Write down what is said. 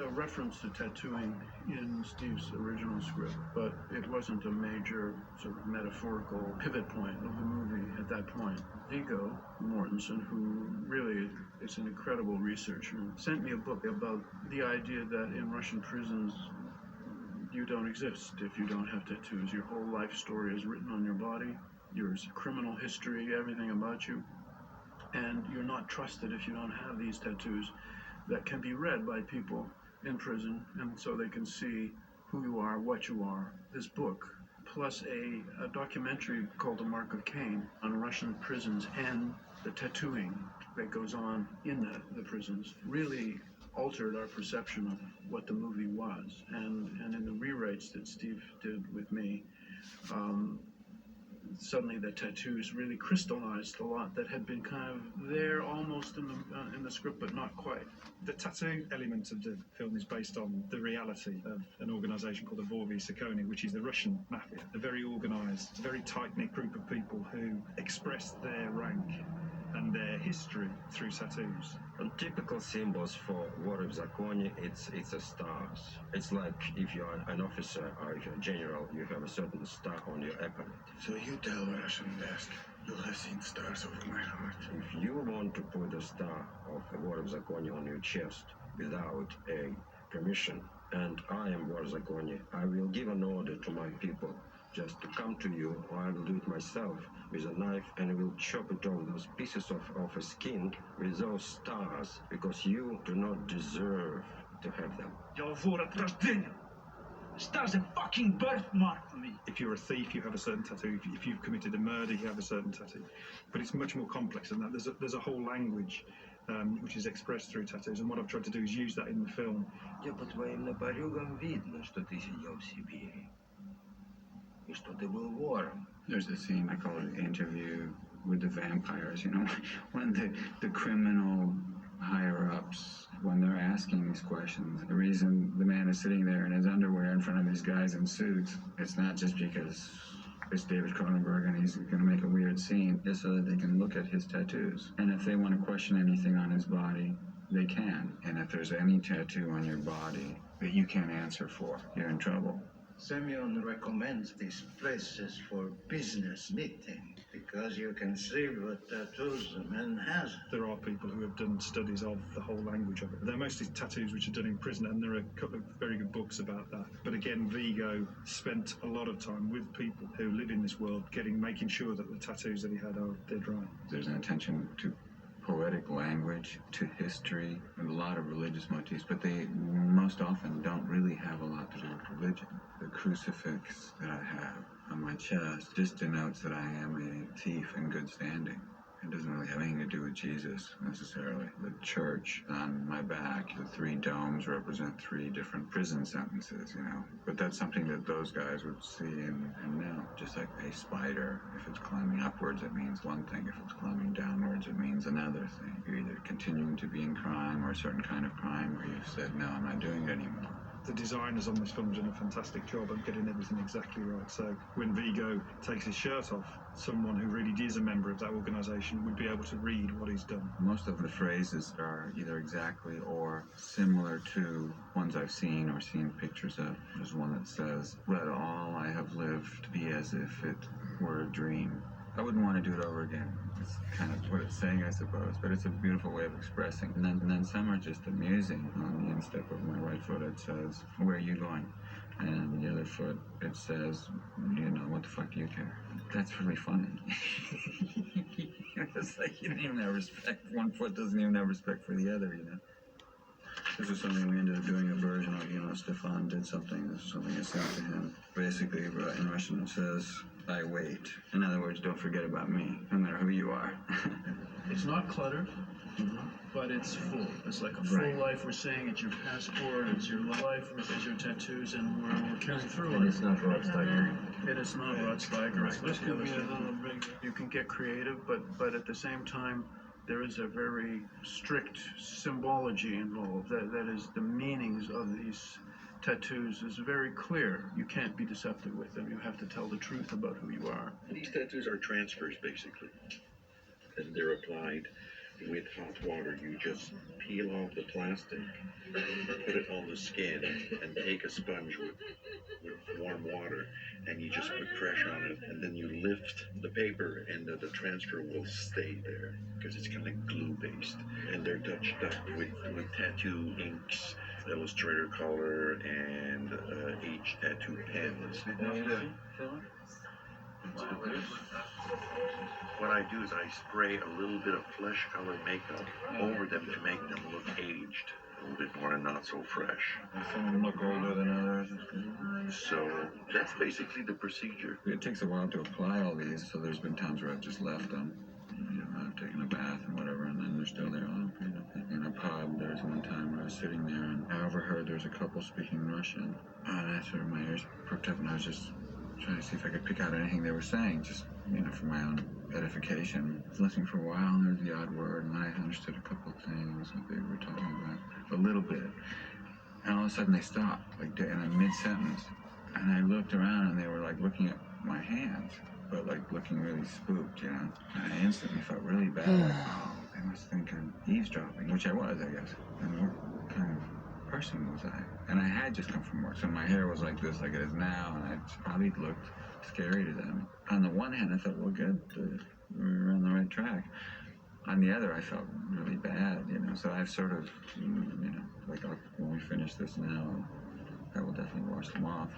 a reference to tattooing in Steve's original script, but it wasn't a major sort of metaphorical pivot point of the movie at that point. Viggo Mortensen, who really is an incredible researcher, sent me a book about the idea that in Russian prisons you don't exist if you don't have tattoos. Your whole life story is written on your body, your criminal history, everything about you, and you're not trusted if you don't have these tattoos that can be read by people in prison, and so they can see who you are, what you are. This book, plus a documentary called The Mark of Cain on Russian prisons and the tattooing that goes on in the prisons, really altered our perception of what the movie was. And in the rewrites that Steve did with me, suddenly the tattoos really crystallized a lot that had been kind of there almost in the script, but not quite. The tattoo element of the film is based on the reality of an organisation called the Vorvy which is the Russian mafia. A very organised, very tight-knit group of people who express their rank and their history through tattoos. And typical symbols for War of Zakoni, it's a stars. It's like if you're an officer or if you're a general, you have a certain star on your epaulette. So you tell Russian desk, you'll have seen stars over my heart. If you want to put a star of the War of Zakoni on your chest without a permission, and I am War Zakoni, I will give an order to my people just to come to you, or I will do it myself with a knife, and I will chop it off those pieces of a skin with those stars, because you do not deserve to have them. Your war at рождения. Stars a fucking birthmark for me. If you're a thief, you have a certain tattoo. If you've committed a murder, you have a certain tattoo. But it's much more complex than that. There's a whole language which is expressed through tattoos, and what I've tried to do is use that in the film. Тебе по твоим напорюгам видно, что ты сидел в Сибири. И что ты был вором. There's a scene, I call it the interview with the vampires, you know, when the criminal higher-ups, when they're asking these questions, the reason the man is sitting there in his underwear in front of these guys in suits, it's not just because it's David Cronenberg and he's going to make a weird scene. It's so that they can look at his tattoos. And if they want to question anything on his body, they can. And if there's any tattoo on your body that you can't answer for, you're in trouble. Semyon recommends these places for business meeting because you can see what tattoos a man has. There are people who have done studies of the whole language of it. They're mostly tattoos which are done in prison, and there are a couple of very good books about that. But again, Viggo spent a lot of time with people who live in this world, making sure that the tattoos that he had are dead right. There's an attention to poetic language, to history, and a lot of religious motifs, but they most often don't really have a lot to do with religion. The crucifix that I have on my chest just denotes that I am a thief in good standing. It doesn't really have anything to do with Jesus, necessarily. The church on my back, the 3 domes represent 3 different prison sentences, you know. But that's something that those guys would see and know. Just like a spider, if it's climbing upwards, it means one thing. If it's climbing downwards, it means another thing. You're either continuing to be in crime or a certain kind of crime, or you've said, no, I'm not doing it anymore. The designers on this film have done a fantastic job of getting everything exactly right. So when Viggo takes his shirt off, someone who really is a member of that organisation would be able to read what he's done. Most of the phrases are either exactly or similar to ones I've seen or seen pictures of. There's one that says, "Let all I have lived be as if it were a dream." I wouldn't want to do it over again. It's kind of what it's saying, I suppose, but it's a beautiful way of expressing. And then some are just amusing. On the instep of my right foot, it says, "Where are you going?" And on the other foot, it says, "You know, what the fuck do you care?" That's really funny. It's like you don't even have respect. One foot doesn't even have respect for the other, you know. This is something we ended up doing a version of, you know, Stefan did something. This is something I sent to him. Basically, in Russian, it says, "I wait." In other words, don't forget about me, no matter who you are. It's not cluttered, but it's full. It's like a full life. We're saying it's your passport, it's your life, it's your tattoos, and we're carrying through. And it's not Rod Steiger. It is not Rod Steiger. Right. This could be a little big. You can get creative, but at the same time, there is a very strict symbology involved. That is, the meanings of these tattoos is very clear. You can't be deceptive with them. You have to tell the truth about who you are. These tattoos are transfers, basically, and they're applied with hot water. You just peel off the plastic, put it on the skin, and take a sponge with warm water, and you just put pressure on it, and then you lift the paper, and the transfer will stay there because it's kind of glue based, and they're touched up with tattoo inks, illustrator color, and H tattoo pens. What I do is I spray a little bit of flesh color makeup over them to make them look aged a little bit more and not so fresh. Some of them look older than others. So that's basically the procedure. It takes a while to apply all these, so there's been times where I've just left them. You know, I've taken a bath and whatever, and then they're still there on. In a pub, there was one time where I was sitting there, and I overheard there was a couple speaking Russian. And I sort of, my ears perked up, and I was just trying to see if I could pick out anything they were saying, just, you know, for my own edification. I was listening for a while, and there was the odd word, and I understood a couple of things that they were talking about, a little bit. And all of a sudden they stopped, like in a mid-sentence. And I looked around, and they were like looking at my hands, but like looking really spooked, you know. And I instantly felt really bad. Like, oh, they must think I'm eavesdropping, which I was, I guess. And what kind of person was I? And I had just come from work, so my hair was like this, like it is now, and it probably looked scary to them. On the one hand, I thought, well, good, we're on the right track. On the other, I felt really bad, you know. So I've sort of, you know, like when we finish this now, that will definitely wash them off.